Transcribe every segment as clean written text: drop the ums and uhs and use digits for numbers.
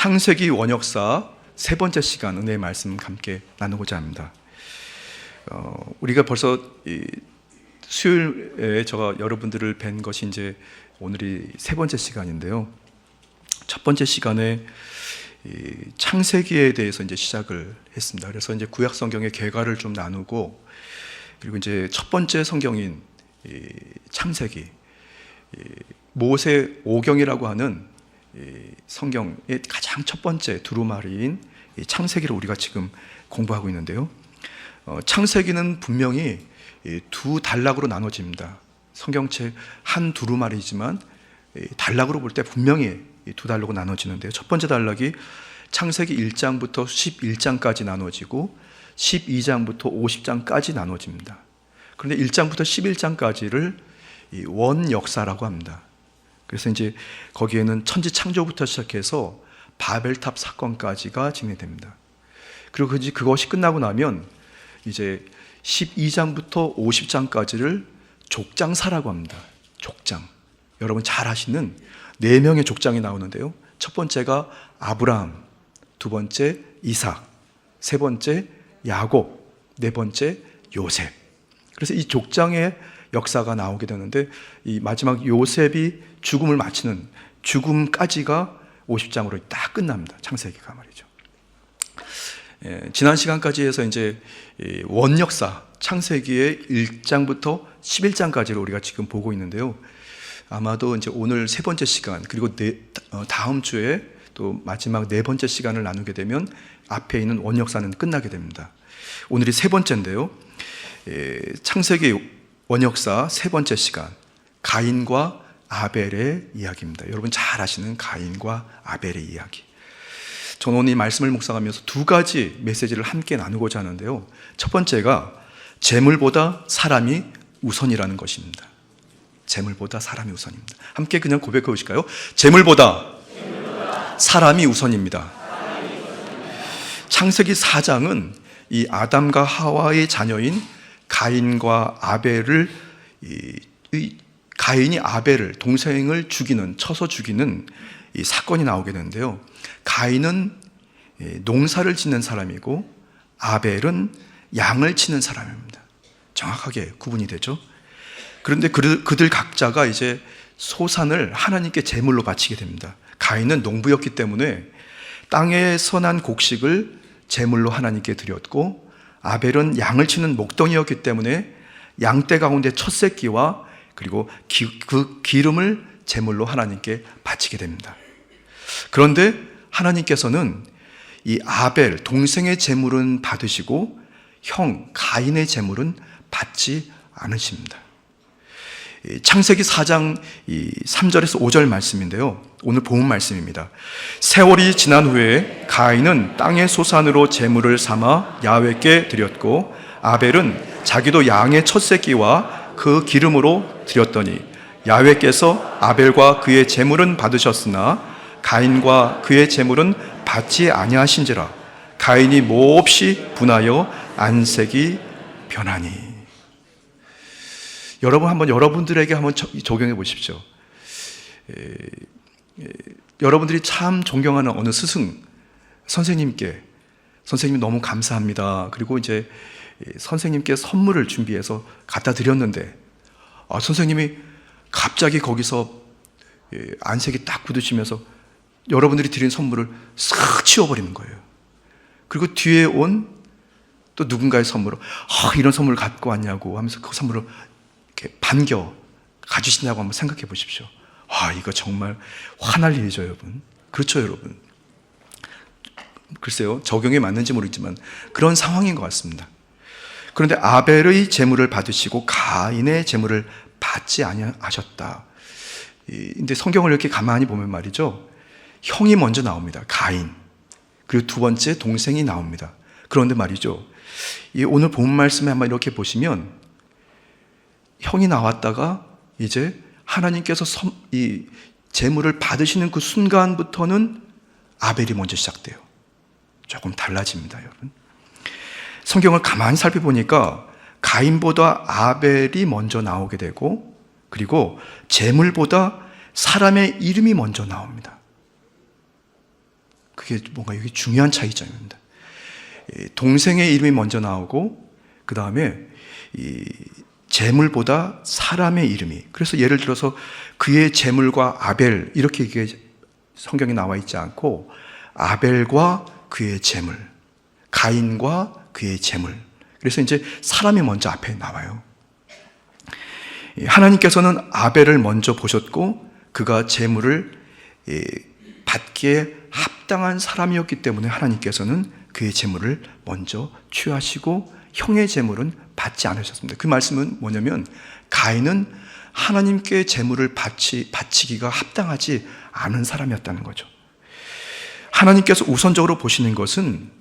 창세기 원역사 세 번째 시간 은혜의 말씀 함께 나누고자 합니다. 우리가 벌써 수요일에 제가 여러분들을 뵌 것이 이제 오늘이 세 번째 시간인데요. 첫 번째 시간에 창세기에 대해서 이제 시작을 했습니다. 그래서 이제 구약 성경의 개괄을 좀 나누고, 그리고 이제 첫 번째 성경인 창세기, 모세 오경이라고 하는 성경의 가장 첫 번째 두루마리인 창세기를 우리가 지금 공부하고 있는데요. 창세기는 분명히 두 단락으로 나눠집니다. 성경책 한 두루마리지만 단락으로 볼 때 분명히 두 단락으로 나눠지는데요. 첫 번째 단락이 창세기 1장부터 11장까지 나눠지고 12장부터 50장까지 나눠집니다. 그런데 1장부터 11장까지를 원역사라고 합니다. 그래서 이제 거기에는 천지 창조부터 시작해서 바벨탑 사건까지가 진행됩니다. 그리고 그것이 끝나고 나면 이제 12장부터 50장까지를 족장사라고 합니다. 족장. 여러분 잘 아시는 4명의 족장이 나오는데요. 첫 번째가 아브라함, 두 번째 이삭, 세 번째 야곱, 네 번째 요셉. 그래서 이 족장의 역사가 나오게 되는데, 이 마지막 요셉이 죽음을 마치는 죽음까지가 50장으로 딱 끝납니다. 창세기가 말이죠. 지난 시간까지 해서 이제 원역사 창세기의 1장부터 11장까지를 우리가 지금 보고 있는데요. 아마도 이제 오늘 세 번째 시간, 그리고 다음 주에 또 마지막 네 번째 시간을 나누게 되면 앞에 있는 원역사는 끝나게 됩니다. 오늘이 세 번째인데요. 창세기 원역사 세 번째 시간, 가인과 아벨의 이야기입니다. 여러분 잘 아시는 가인과 아벨의 이야기. 저는 오늘 이 말씀을 묵상하면서 두 가지 메시지를 함께 나누고자 하는데요. 첫 번째가 재물보다 사람이 우선이라는 것입니다. 재물보다 사람이 우선입니다. 함께 그냥 고백해 보실까요? 재물보다 사람이 우선입니다. 창세기 4장은 이 아담과 하와의 자녀인 가인과 아벨을, 가인이 아벨을, 동생을 쳐서 죽이는 이 사건이 나오게 되는데요. 가인은 농사를 짓는 사람이고 아벨은 양을 치는 사람입니다. 정확하게 구분이 되죠. 그런데 그들 각자가 이제 소산을 하나님께 제물로 바치게 됩니다. 가인은 농부였기 때문에 땅에서 난 곡식을 제물로 하나님께 드렸고, 아벨은 양을 치는 목동이었기 때문에 양떼 가운데 첫 새끼와 그리고 그 기름을 제물로 하나님께 바치게 됩니다. 그런데 하나님께서는 이 아벨 동생의 제물은 받으시고 형 가인의 제물은 받지 않으십니다. 창세기 4장 3절에서 5절 말씀인데요. 오늘 본문 말씀입니다. 세월이 지난 후에 가인은 땅의 소산으로 제물을 삼아 야훼께 드렸고, 아벨은 자기도 양의 첫 새끼와 그 기름으로 드렸더니 야훼께서 아벨과 그의 제물은 받으셨으나 가인과 그의 제물은 받지 아니하신지라. 가인이 몹시 분하여 안색이 변하니. 여러분 한번 여러분들에게 한번 적용해 보십시오. 여러분들이 참 존경하는 어느 스승 선생님께, 선생님 너무 감사합니다. 그리고 이제 선생님께 선물을 준비해서 갖다 드렸는데 선생님이 갑자기 거기서 안색이 딱 굳으시면서 여러분들이 드린 선물을 싹 치워버리는 거예요. 그리고 뒤에 온 또 누군가의 선물을 이런 선물을 갖고 왔냐고 하면서 그 선물을 이렇게 반겨 가주신다고 한번 생각해 보십시오. 이거 정말 화날 일이죠, 여러분. 그렇죠, 여러분. 글쎄요, 적용이 맞는지 모르겠지만 그런 상황인 것 같습니다. 그런데 아벨의 제물을 받으시고 가인의 제물을 받지 아니하셨다. 근데 성경을 이렇게 가만히 보면 말이죠, 형이 먼저 나옵니다. 가인. 그리고 두 번째 동생이 나옵니다. 그런데 말이죠, 오늘 본 말씀에 한번 이렇게 보시면 형이 나왔다가 이제 하나님께서 이 제물을 받으시는 그 순간부터는 아벨이 먼저 시작돼요. 조금 달라집니다, 여러분. 성경을 가만히 살펴보니까 가인보다 아벨이 먼저 나오게 되고, 그리고 제물보다 사람의 이름이 먼저 나옵니다. 그게 뭔가 여기 중요한 차이점입니다. 동생의 이름이 먼저 나오고 그 다음에 이 재물보다 사람의 이름이, 그래서 예를 들어서 그의 재물과 아벨 이렇게 이게 성경에 나와 있지 않고 아벨과 그의 재물, 가인과 그의 재물, 그래서 이제 사람이 먼저 앞에 나와요. 하나님께서는 아벨을 먼저 보셨고 그가 재물을 받기에 합당한 사람이었기 때문에 하나님께서는 그의 재물을 먼저 취하시고 형의 재물은 받지 않으셨습니다. 그 말씀은 뭐냐면 가인은 하나님께 재물을 바치기가 합당하지 않은 사람이었다는 거죠. 하나님께서 우선적으로 보시는 것은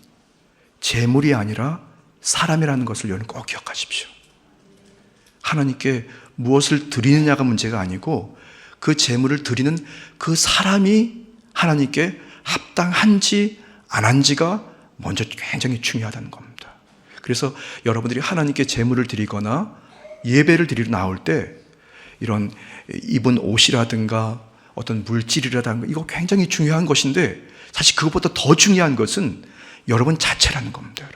재물이 아니라 사람이라는 것을 여러분 꼭 기억하십시오. 하나님께 무엇을 드리느냐가 문제가 아니고 그 재물을 드리는 그 사람이 하나님께 합당한지 안 한지가 먼저 굉장히 중요하다는 겁니다. 그래서 여러분들이 하나님께 재물을 드리거나 예배를 드리러 나올 때 이런 입은 옷이라든가 어떤 물질이라든가 이거 굉장히 중요한 것인데 사실 그것보다 더 중요한 것은 여러분 자체라는 겁니다.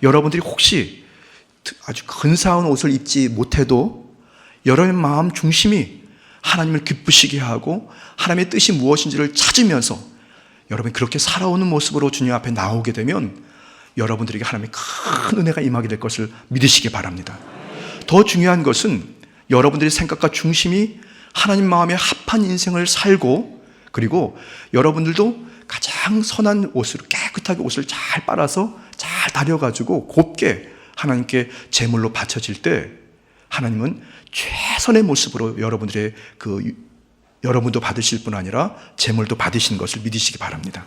여러분들이 혹시 아주 근사한 옷을 입지 못해도 여러분의 마음 중심이 하나님을 기쁘시게 하고 하나님의 뜻이 무엇인지를 찾으면서 여러분이 그렇게 살아오는 모습으로 주님 앞에 나오게 되면 여러분들에게 하나님의 큰 은혜가 임하게 될 것을 믿으시기 바랍니다. 더 중요한 것은 여러분들의 생각과 중심이 하나님 마음에 합한 인생을 살고, 그리고 여러분들도 가장 선한 옷으로 깨끗하게 옷을 잘 빨아서 잘 다려가지고 곱게 하나님께 제물로 바쳐질 때 하나님은 최선의 모습으로 여러분들의 여러분도 받으실 뿐 아니라 제물도 받으시는 것을 믿으시기 바랍니다.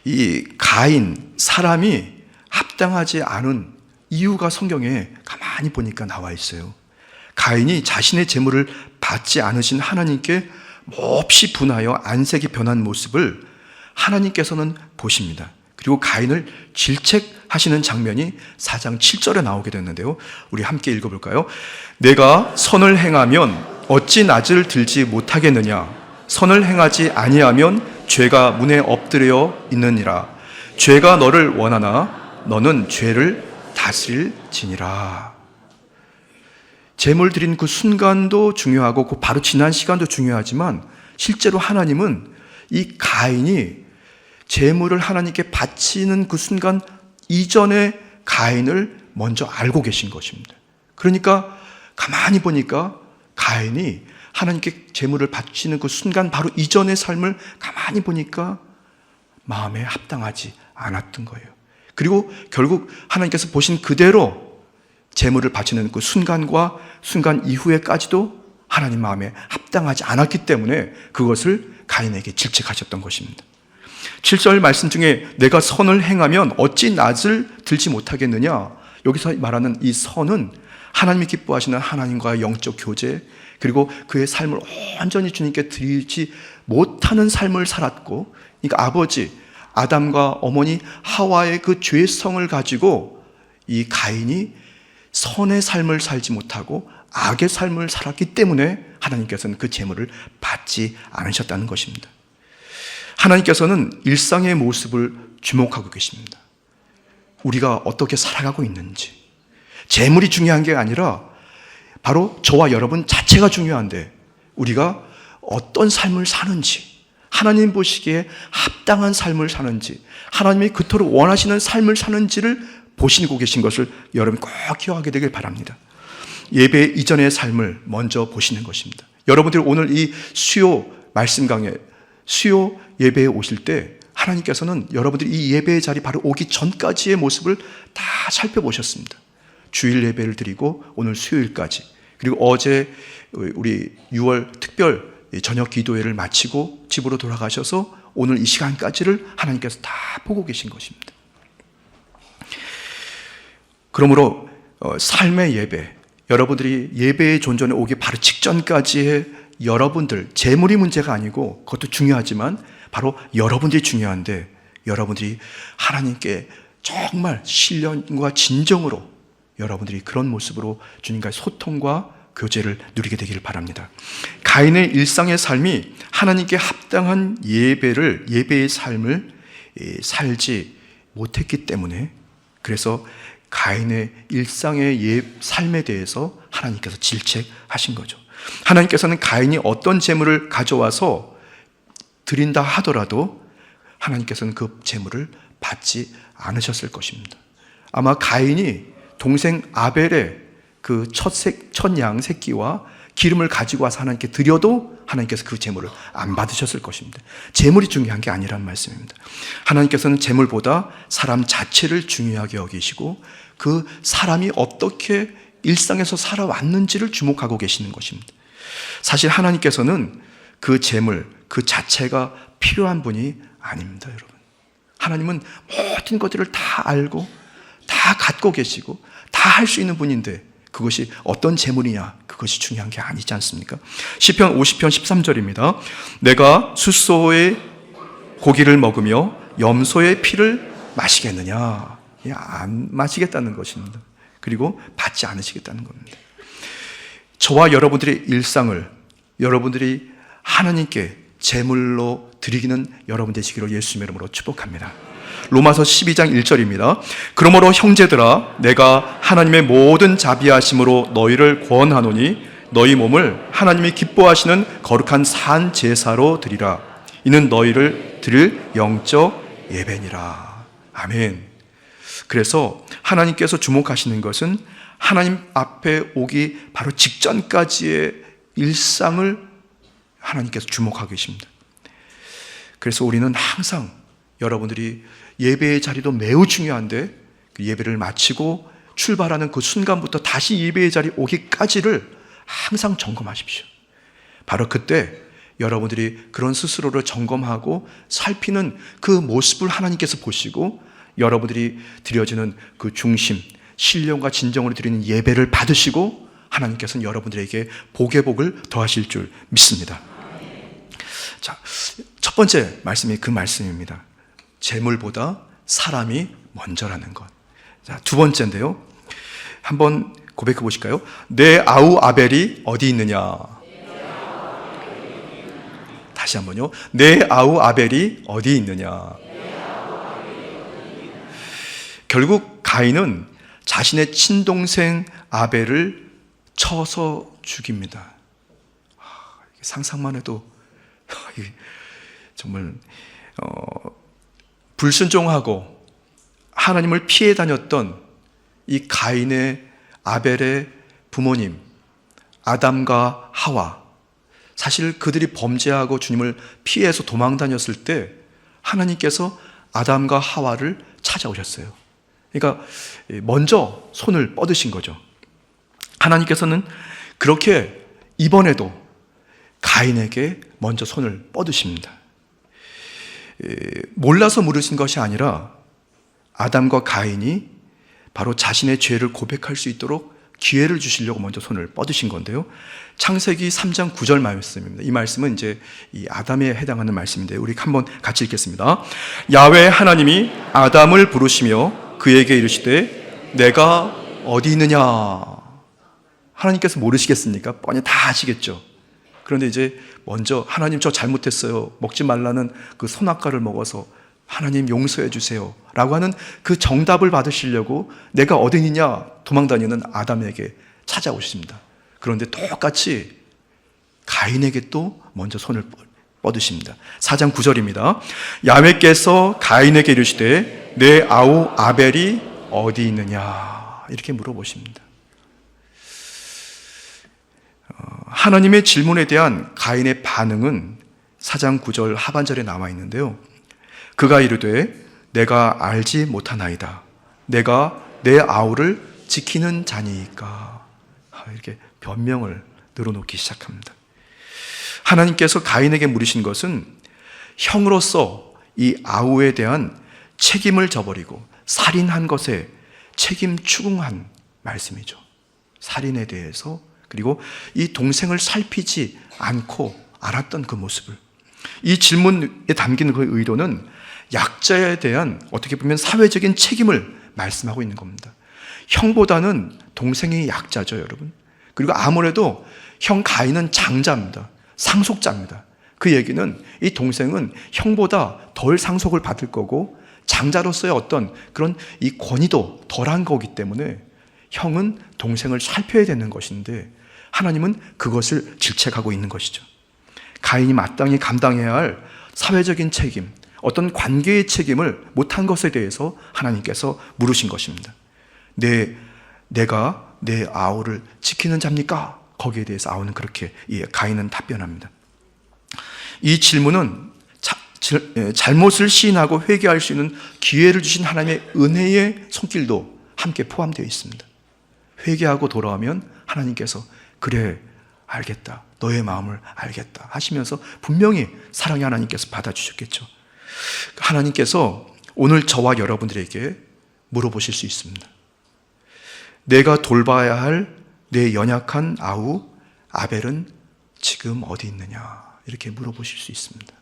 이 가인, 사람이 합당하지 않은 이유가 성경에 가만히 보니까 나와 있어요. 가인이 자신의 제물을 받지 않으신 하나님께 몹시 분하여 안색이 변한 모습을 하나님께서는 보십니다. 그리고 가인을 질책하시는 장면이 4장 7절에 나오게 됐는데요. 우리 함께 읽어볼까요? 내가 선을 행하면 어찌 낯을 들지 못하겠느냐? 선을 행하지 아니하면 죄가 문에 엎드려 있느니라. 죄가 너를 원하나 너는 죄를 다스릴지니라. 제물 드린 그 순간도 중요하고 그 바로 지난 시간도 중요하지만 실제로 하나님은 이 가인이 제물을 하나님께 바치는 그 순간 이전에 가인을 먼저 알고 계신 것입니다. 그러니까 가만히 보니까 가인이 하나님께 제물을 바치는 그 순간 바로 이전의 삶을 가만히 보니까 마음에 합당하지 않았던 거예요. 그리고 결국 하나님께서 보신 그대로 제물을 바치는 그 순간과 순간 이후에까지도 하나님 마음에 합당하지 않았기 때문에 그것을 가인에게 질책하셨던 것입니다. 7절 말씀 중에 내가 선을 행하면 어찌 낯을 들지 못하겠느냐, 여기서 말하는 이 선은 하나님이 기뻐하시는 하나님과의 영적 교제, 그리고 그의 삶을 온전히 주님께 드리지 못하는 삶을 살았고, 그러니까 아버지 아담과 어머니 하와의 그 죄성을 가지고 이 가인이 선의 삶을 살지 못하고 악의 삶을 살았기 때문에 하나님께서는 그 제물을 받지 않으셨다는 것입니다. 하나님께서는 일상의 모습을 주목하고 계십니다. 우리가 어떻게 살아가고 있는지. 제물이 중요한 게 아니라 바로 저와 여러분 자체가 중요한데 우리가 어떤 삶을 사는지, 하나님 보시기에 합당한 삶을 사는지, 하나님이 그토록 원하시는 삶을 사는지를 보시고 계신 것을 여러분 꼭 기억하게 되길 바랍니다. 예배 이전의 삶을 먼저 보시는 것입니다. 여러분들이 오늘 이 수요 말씀 강해, 수요 예배에 오실 때 하나님께서는 여러분들이 이 예배의 자리 바로 오기 전까지의 모습을 다 살펴보셨습니다. 주일 예배를 드리고 오늘 수요일까지, 그리고 어제 우리 6월 특별 저녁 기도회를 마치고 집으로 돌아가셔서 오늘 이 시간까지를 하나님께서 다 보고 계신 것입니다. 그러므로 삶의 예배, 여러분들이 예배의 존전에 오기 바로 직전까지의 여러분들, 재물이 문제가 아니고 그것도 중요하지만 바로 여러분들이 중요한데, 여러분들이 하나님께 정말 신령과 진정으로 여러분들이 그런 모습으로 주님과의 소통과 교제를 누리게 되기를 바랍니다. 가인의 일상의 삶이 하나님께 합당한 예배의 삶을 살지 못했기 때문에, 그래서 가인의 일상의 삶에 대해서 하나님께서 질책하신 거죠. 하나님께서는 가인이 어떤 제물을 가져와서 드린다 하더라도 하나님께서는 그 제물을 받지 않으셨을 것입니다. 아마 가인이 동생 아벨의 그 첫 양 새끼와 기름을 가지고 와서 하나님께 드려도 하나님께서 그 제물을 안 받으셨을 것입니다. 제물이 중요한 게 아니란 말씀입니다. 하나님께서는 제물보다 사람 자체를 중요하게 여기시고 그 사람이 어떻게 일상에서 살아왔는지를 주목하고 계시는 것입니다. 사실 하나님께서는 그 제물 그 자체가 필요한 분이 아닙니다, 여러분. 하나님은 모든 것들을 다 알고 다 갖고 계시고 다 할 수 있는 분인데 그것이 어떤 제물이냐, 그것이 중요한 게 아니지 않습니까? 시편 50편 13절입니다. 내가 숫소의 고기를 먹으며 염소의 피를 마시겠느냐? 안 마시겠다는 것입니다. 그리고 받지 않으시겠다는 겁니다. 저와 여러분들의 일상을 여러분들이 하나님께 제물로 드리기는 여러분 되시기로 예수님의 이름으로 축복합니다. 로마서 12장 1절입니다. 그러므로 형제들아, 내가 하나님의 모든 자비하심으로 너희를 권하노니 너희 몸을 하나님이 기뻐하시는 거룩한 산 제사로 드리라. 이는 너희를 드릴 영적 예배니라. 아멘. 그래서 하나님께서 주목하시는 것은 하나님 앞에 오기 바로 직전까지의 일상을 하나님께서 주목하고 계십니다. 그래서 우리는 항상 여러분들이 예배의 자리도 매우 중요한데 그 예배를 마치고 출발하는 그 순간부터 다시 예배의 자리 오기까지를 항상 점검하십시오. 바로 그때 여러분들이 그런 스스로를 점검하고 살피는 그 모습을 하나님께서 보시고 여러분들이 드려지는 그 중심, 신령과 진정으로 드리는 예배를 받으시고 하나님께서는 여러분들에게 복의 복을 더하실 줄 믿습니다. 자, 첫 번째 말씀이 그 말씀입니다. 재물보다 사람이 먼저라는 것. 자, 두 번째인데요. 한번 고백해 보실까요? 내 아우 아벨이 어디 있느냐? 다시 한번요. 내 아우 아벨이 어디 있느냐? 결국 가인은 자신의 친동생 아벨을 쳐서 죽입니다. 상상만 해도 정말 불순종하고 하나님을 피해 다녔던 이 가인의 아벨의 부모님 아담과 하와, 사실 그들이 범죄하고 주님을 피해서 도망 다녔을 때 하나님께서 아담과 하와를 찾아오셨어요. 그러니까 먼저 손을 뻗으신 거죠. 하나님께서는 그렇게 이번에도 가인에게 먼저 손을 뻗으십니다. 몰라서 물으신 것이 아니라 아담과 가인이 바로 자신의 죄를 고백할 수 있도록 기회를 주시려고 먼저 손을 뻗으신 건데요. 창세기 3장 9절 말씀입니다. 이 말씀은 이제 이 아담에 해당하는 말씀인데 우리 한번 같이 읽겠습니다. 야훼 하나님이 아담을 부르시며 그에게 이르시되 내가 어디 있느냐. 하나님께서 모르시겠습니까? 뻔히 다 아시겠죠. 그런데 이제 먼저 하나님 저 잘못했어요. 먹지 말라는 그 선악과를 먹어서 하나님 용서해 주세요 라고 하는 그 정답을 받으시려고 내가 어디 있느냐 도망다니는 아담에게 찾아오십니다. 그런데 똑같이 가인에게 또 먼저 손을 뻗으십니다. 4장 9절입니다. 야훼께서 가인에게 이르시되 내 아우 아벨이 어디 있느냐 이렇게 물어보십니다. 하나님의 질문에 대한 가인의 반응은 4장 9절 하반절에 나와 있는데요. 그가 이르되 내가 알지 못하나이다. 내가 내 아우를 지키는 자니까. 이렇게 변명을 늘어놓기 시작합니다. 하나님께서 가인에게 물으신 것은 형으로서 이 아우에 대한 책임을 져버리고 살인한 것에 책임 추궁한 말씀이죠. 살인에 대해서, 그리고 이 동생을 살피지 않고 알았던 그 모습을, 이 질문에 담긴 그 의도는 약자에 대한 어떻게 보면 사회적인 책임을 말씀하고 있는 겁니다. 형보다는 동생이 약자죠, 여러분. 그리고 아무래도 형 가인은 장자입니다. 상속자입니다. 그 얘기는 이 동생은 형보다 덜 상속을 받을 거고 장자로서의 어떤 그런 이 권위도 덜한 거기 때문에 형은 동생을 살펴야 되는 것인데 하나님은 그것을 질책하고 있는 것이죠. 가인이 마땅히 감당해야 할 사회적인 책임, 어떤 관계의 책임을 못한 것에 대해서 하나님께서 물으신 것입니다. 내가 내 아우를 지키는 자입니까? 거기에 대해서 아우는 그렇게, 가인은 답변합니다. 이 질문은 잘못을 시인하고 회개할 수 있는 기회를 주신 하나님의 은혜의 손길도 함께 포함되어 있습니다. 회개하고 돌아오면 하나님께서 그래, 알겠다, 너의 마음을 알겠다 하시면서 분명히 사랑의 하나님께서 받아주셨겠죠. 하나님께서 오늘 저와 여러분들에게 물어보실 수 있습니다. 내가 돌봐야 할 내 연약한 아우 아벨은 지금 어디 있느냐, 이렇게 물어보실 수 있습니다.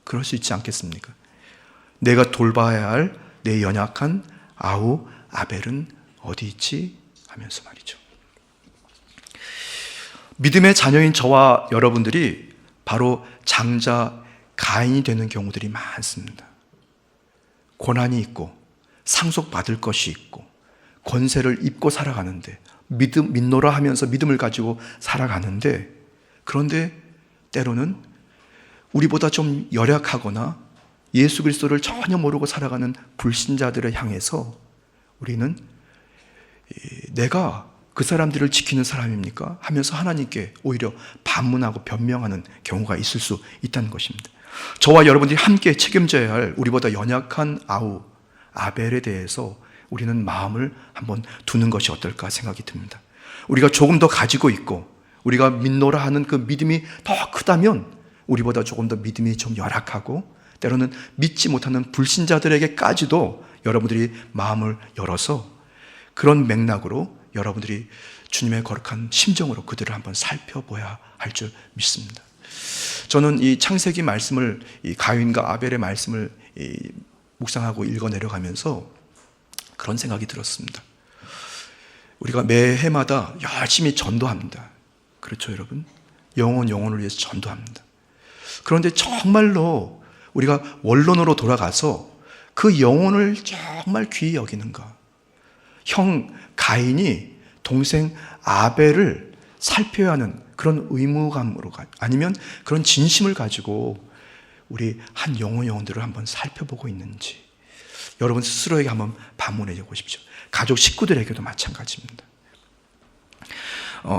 그럴 수 있지 않겠습니까? 내가 돌봐야 할 내 연약한 아우 아벨은 어디 있지? 하면서 말이죠. 믿음의 자녀인 저와 여러분들이 바로 장자 가인이 되는 경우들이 많습니다. 고난이 있고 상속받을 것이 있고 권세를 입고 살아가는데, 믿노라 하면서 믿음을 가지고 살아가는데, 그런데 때로는 우리보다 좀 열약하거나 예수 그리스도를 전혀 모르고 살아가는 불신자들을 향해서 우리는 내가 그 사람들을 지키는 사람입니까? 하면서 하나님께 오히려 반문하고 변명하는 경우가 있을 수 있다는 것입니다. 저와 여러분들이 함께 책임져야 할 우리보다 연약한 아우 아벨에 대해서 우리는 마음을 한번 두는 것이 어떨까 생각이 듭니다. 우리가 조금 더 가지고 있고 우리가 믿노라 하는 그 믿음이 더 크다면 우리보다 조금 더 믿음이 좀 열악하고 때로는 믿지 못하는 불신자들에게까지도 여러분들이 마음을 열어서 그런 맥락으로 여러분들이 주님의 거룩한 심정으로 그들을 한번 살펴봐야 할 줄 믿습니다. 저는 이 창세기 말씀을, 이 가인과 아벨의 말씀을 묵상하고 읽어 내려가면서 그런 생각이 들었습니다. 우리가 매해마다 열심히 전도합니다. 그렇죠, 여러분? 영혼을 위해서 전도합니다. 그런데 정말로 우리가 원론으로 돌아가서 그 영혼을 정말 귀히 여기는가? 형 가인이 동생 아벨을 살펴야 하는 그런 의무감으로, 아니면 그런 진심을 가지고 우리 한 영혼들을 한번 살펴보고 있는지 여러분 스스로에게 한번 반문해 보십시오. 가족 식구들에게도 마찬가지입니다.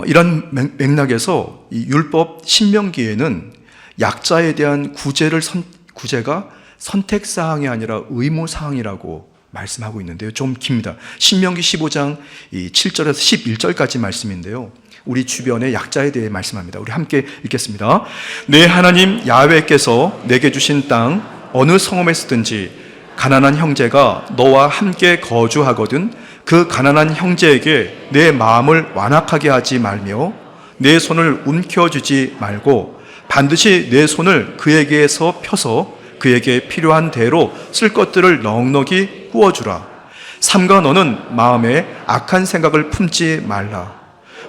이런 맥락에서 이 율법 신명기에는 약자에 대한 구제가 선택사항이 아니라 의무사항이라고 말씀하고 있는데요. 좀 깁니다. 신명기 15장 7절에서 11절까지 말씀인데요. 우리 주변의 약자에 대해 말씀합니다. 우리 함께 읽겠습니다. 내 하나님 야훼께서 내게 주신 땅 어느 성읍에 있든지 가난한 형제가 너와 함께 거주하거든 그 가난한 형제에게 내 마음을 완악하게 하지 말며 내 손을 움켜쥐지 말고 반드시 내 손을 그에게서 펴서 그에게 필요한 대로 쓸 것들을 넉넉히 부어주라. 삼가 너는 마음에 악한 생각을 품지 말라.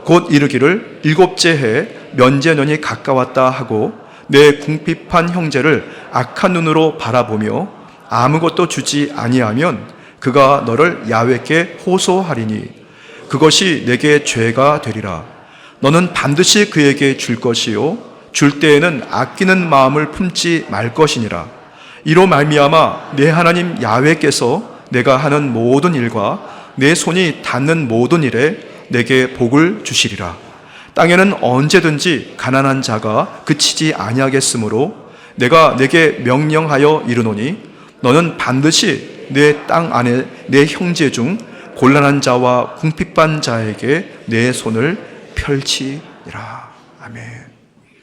곧 이르기를 일곱째 해 면제년이 가까웠다 하고 내 궁핍한 형제를 악한 눈으로 바라보며 아무것도 주지 아니하면 그가 너를 야훼께 호소하리니 그것이 내게 죄가 되리라. 너는 반드시 그에게 줄 것이요 줄 때에는 아끼는 마음을 품지 말 것이니라. 이로 말미암아 내 하나님 야훼께서 내가 하는 모든 일과 내 손이 닿는 모든 일에 내게 복을 주시리라. 땅에는 언제든지 가난한 자가 그치지 아니하겠으므로 내가 내게 명령하여 이르노니 너는 반드시 내 땅 안에 내 형제 중 곤란한 자와 궁핍한 자에게 내 손을 펼치리라. 아멘.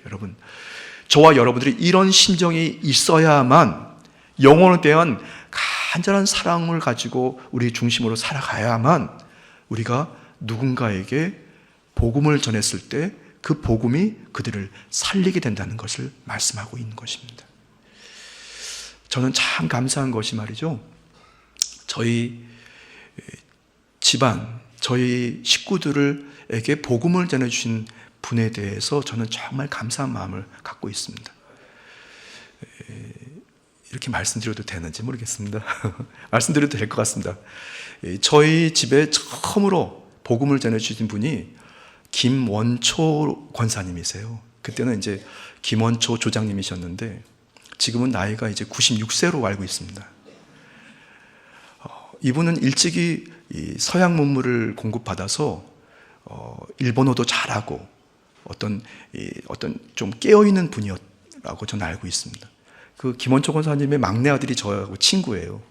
여러분, 저와 여러분들이 이런 심정이 있어야만 영혼에 대한 간절한 사랑을 가지고 우리 중심으로 살아가야만 우리가 누군가에게 복음을 전했을 때 그 복음이 그들을 살리게 된다는 것을 말씀하고 있는 것입니다. 저는 참 감사한 것이 말이죠. 저희 집안, 저희 식구들에게 복음을 전해주신 분에 대해서 저는 정말 감사한 마음을 갖고 있습니다. 이렇게 말씀드려도 되는지 모르겠습니다. 말씀드려도 될 것 같습니다. 저희 집에 처음으로 복음을 전해주신 분이 김원초 권사님이세요. 그때는 이제 김원초 조장님이셨는데 지금은 나이가 이제 96세로 알고 있습니다. 이분은 일찍이 서양 문물을 공급받아서 일본어도 잘하고 어떤 좀 깨어있는 분이었라고 저는 알고 있습니다. 그 김원초 권사님의 막내 아들이 저하고 친구예요.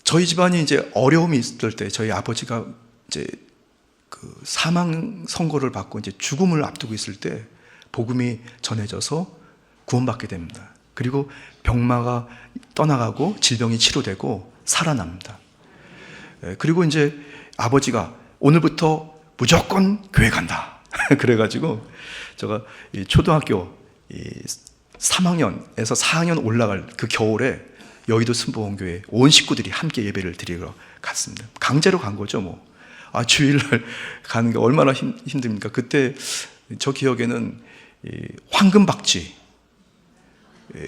저희 집안이 이제 어려움이 있을 때 저희 아버지가 이제 그 사망 선고를 받고 이제 죽음을 앞두고 있을 때 복음이 전해져서 구원받게 됩니다. 그리고 병마가 떠나가고 질병이 치료되고 살아납니다. 그리고 이제 아버지가 오늘부터 무조건 교회 간다. 그래가지고 제가 초등학교 3학년에서 4학년 올라갈 그 겨울에 여의도 순복음교회 온 식구들이 함께 예배를 드리러 갔습니다. 강제로 간 거죠, 뭐. 주일날 가는 게 얼마나 힘듭니까? 그때 저 기억에는 황금박쥐,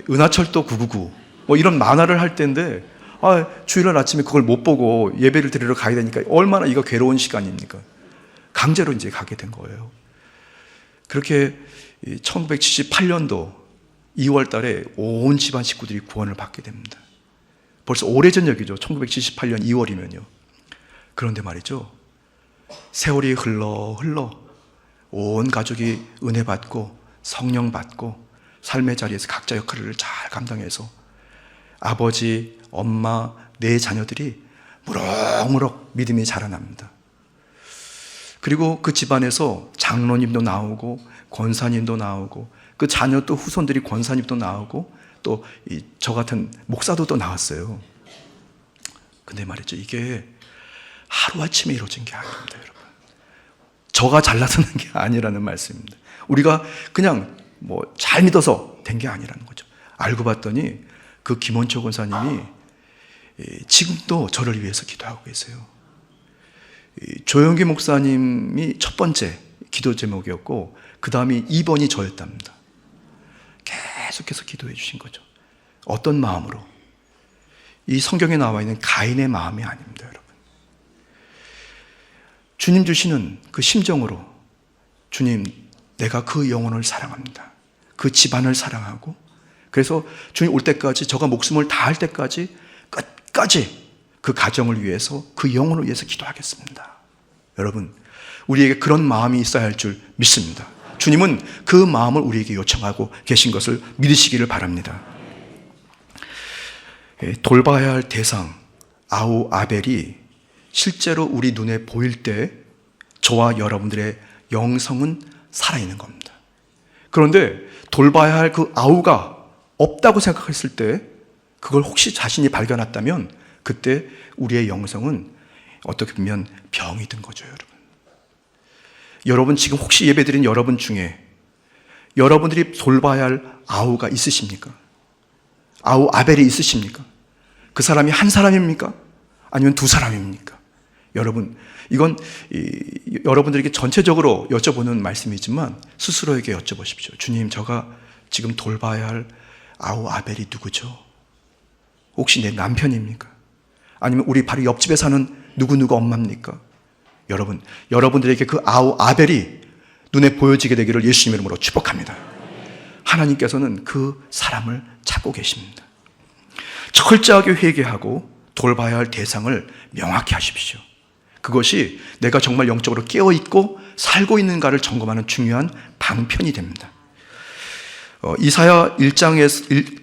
은하철도 999 뭐 이런 만화를 할 때인데 주일날 아침에 그걸 못 보고 예배를 드리러 가야 되니까 얼마나 이거 괴로운 시간입니까? 강제로 이제 가게 된 거예요. 그렇게 1978년도 2월 달에 온 집안 식구들이 구원을 받게 됩니다. 벌써 오래전 얘기죠. 1978년 2월이면요. 그런데 말이죠. 세월이 흘러 온 가족이 은혜 받고 성령 받고 삶의 자리에서 각자 역할을 잘 감당해서 아버지, 엄마, 네 자녀들이 무럭무럭 믿음이 자라납니다. 그리고 그 집안에서 장로님도 나오고 권사님도 나오고 그 자녀 또 후손들이 권사님도 나오고 또 저 같은 목사도 또 나왔어요. 근데 말이죠, 이게 하루아침에 이루어진 게 아닙니다, 여러분. 저가 잘나서는 게 아니라는 말씀입니다. 우리가 그냥 뭐 잘 믿어서 된 게 아니라는 거죠. 알고 봤더니 그 김원초 권사님이 지금도 저를 위해서 기도하고 계세요. 조영기 목사님이 첫 번째 기도 제목이었고 그 다음이 2번이 저였답니다. 계속해서 기도해 주신 거죠. 어떤 마음으로? 이 성경에 나와 있는 가인의 마음이 아닙니다, 여러분. 주님 주시는 그 심정으로 주님, 내가 그 영혼을 사랑합니다. 그 집안을 사랑하고 그래서 주님 올 때까지 저가 목숨을 다할 때까지 끝까지 그 가정을 위해서 그 영혼을 위해서 기도하겠습니다. 여러분, 우리에게 그런 마음이 있어야 할 줄 믿습니다. 주님은 그 마음을 우리에게 요청하고 계신 것을 믿으시기를 바랍니다. 돌봐야 할 대상 아우 아벨이 실제로 우리 눈에 보일 때 저와 여러분들의 영성은 살아있는 겁니다. 그런데 돌봐야 할 그 아우가 없다고 생각했을 때 그걸 혹시 자신이 발견했다면 그때 우리의 영성은 어떻게 보면 병이 든 거죠, 여러분. 여러분 지금 혹시 예배드린 여러분 중에 여러분들이 돌봐야 할 아우가 있으십니까? 아우 아벨이 있으십니까? 그 사람이 한 사람입니까? 아니면 두 사람입니까? 여러분, 이건 여러분들에게 전체적으로 여쭤보는 말씀이지만 스스로에게 여쭤보십시오. 주님, 저가 지금 돌봐야 할 아우 아벨이 누구죠? 혹시 내 남편입니까? 아니면 우리 바로 옆집에 사는 누구누구 엄마입니까? 여러분, 여러분들에게 그 아우 아벨이 눈에 보여지게 되기를 예수님 이름으로 축복합니다. 하나님께서는 그 사람을 찾고 계십니다. 철저하게 회개하고 돌봐야 할 대상을 명확히 하십시오. 그것이 내가 정말 영적으로 깨어있고 살고 있는가를 점검하는 중요한 방편이 됩니다. 이사야 1장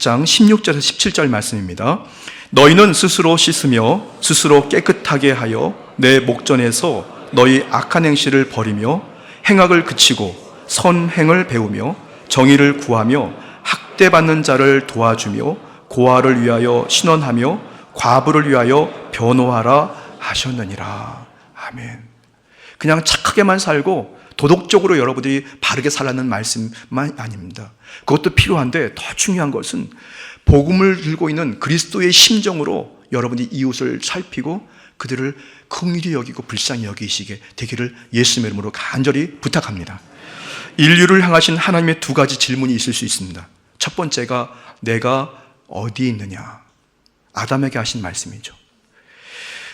16절에서 17절 말씀입니다. 너희는 스스로 씻으며 스스로 깨끗하게 하여 내 목전에서 너희 악한 행실을 버리며 행악을 그치고 선행을 배우며 정의를 구하며 학대받는 자를 도와주며 고아를 위하여 신원하며 과부를 위하여 변호하라 하셨느니라. 아멘. 그냥 착하게만 살고 도덕적으로 여러분들이 바르게 살라는 말씀만 아닙니다. 그것도 필요한데 더 중요한 것은 복음을 들고 있는 그리스도의 심정으로 여러분이 이웃을 살피고 그들을 긍휼히 여기고 불쌍히 여기시게 되기를 예수님의 이름으로 간절히 부탁합니다. 인류를 향하신 하나님의 두 가지 질문이 있을 수 있습니다. 첫 번째가 내가 어디 있느냐, 아담에게 하신 말씀이죠.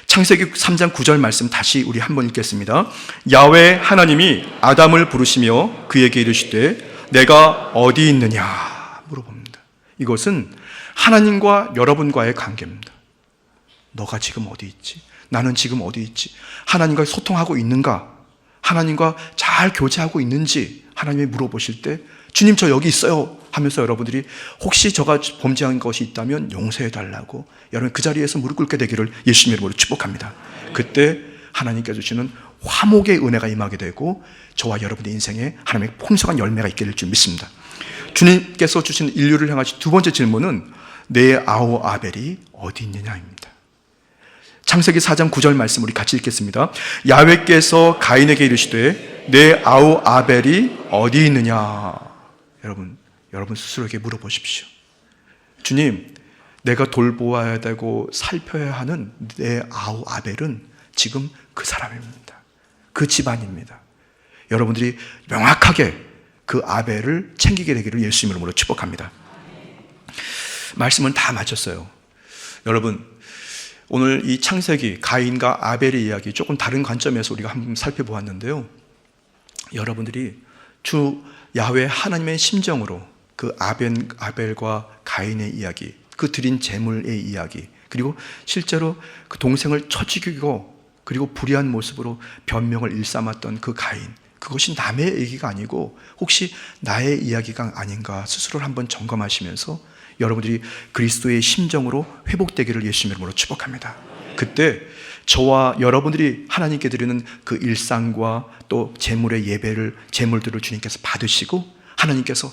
창세기 3장 9절 말씀 다시 우리 한번 읽겠습니다. 야훼 하나님이 아담을 부르시며 그에게 이르시되 내가 어디 있느냐 물어봅니다. 이것은 하나님과 여러분과의 관계입니다. 너가 지금 어디 있지? 나는 지금 어디 있지? 하나님과 소통하고 있는가? 하나님과 잘 교제하고 있는지 하나님이 물어보실 때 주님 저 여기 있어요 하면서 여러분들이 혹시 저가 범죄한 것이 있다면 용서해 달라고 여러분 그 자리에서 무릎 꿇게 되기를 예수님의 이름으로 축복합니다. 그때 하나님께서 주시는 화목의 은혜가 임하게 되고 저와 여러분의 인생에 하나님의 풍성한 열매가 있게 될 줄 믿습니다. 주님께서 주신 인류를 향하신 두 번째 질문은 내 아우 아벨이 어디 있느냐입니다. 창세기 4장 9절 말씀 우리 같이 읽겠습니다. 야훼께서 가인에게 이르시되 내 아우 아벨이 어디 있느냐. 여러분 스스로에게 물어보십시오. 주님, 내가 돌보아야 되고 살펴야 하는 내 아우 아벨은 지금 그 사람입니다. 그 집안입니다. 여러분들이 명확하게 그 아벨을 챙기게 되기를 예수님 이름으로 축복합니다. 말씀은 다 마쳤어요. 여러분, 오늘 이 창세기 가인과 아벨의 이야기 조금 다른 관점에서 우리가 한번 살펴보았는데요. 여러분들이 주 야훼 하나님의 심정으로 그 아벨과 가인의 이야기, 그 드린 제물의 이야기, 그리고 실제로 그 동생을 쳐 죽이고 그리고 불의한 모습으로 변명을 일삼았던 그 가인, 그것이 남의 얘기가 아니고 혹시 나의 이야기가 아닌가 스스로를 한번 점검하시면서 여러분들이 그리스도의 심정으로 회복되기를 예수님의 이름으로 축복합니다. 그때 저와 여러분들이 하나님께 드리는 그 일상과 또 제물의 제물들을 주님께서 받으시고 하나님께서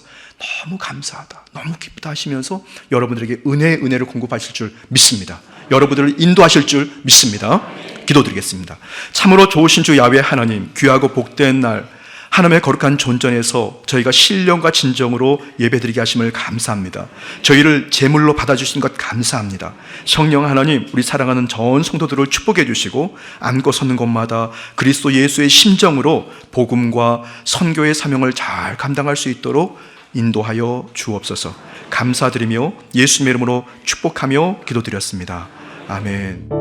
너무 감사하다, 너무 기쁘다 하시면서 여러분들에게 은혜를 공급하실 줄 믿습니다. 여러분들을 인도하실 줄 믿습니다. 기도드리겠습니다. 참으로 좋으신 주 야훼 하나님, 귀하고 복된 날 하나님의 거룩한 존전에서 저희가 신령과 진정으로 예배드리게 하심을 감사합니다. 저희를 제물로 받아주신 것 감사합니다. 성령 하나님, 우리 사랑하는 전 성도들을 축복해 주시고 앉고 서는 곳마다 그리스도 예수의 심정으로 복음과 선교의 사명을 잘 감당할 수 있도록 인도하여 주옵소서. 감사드리며 예수님의 이름으로 축복하며 기도드렸습니다. 아멘.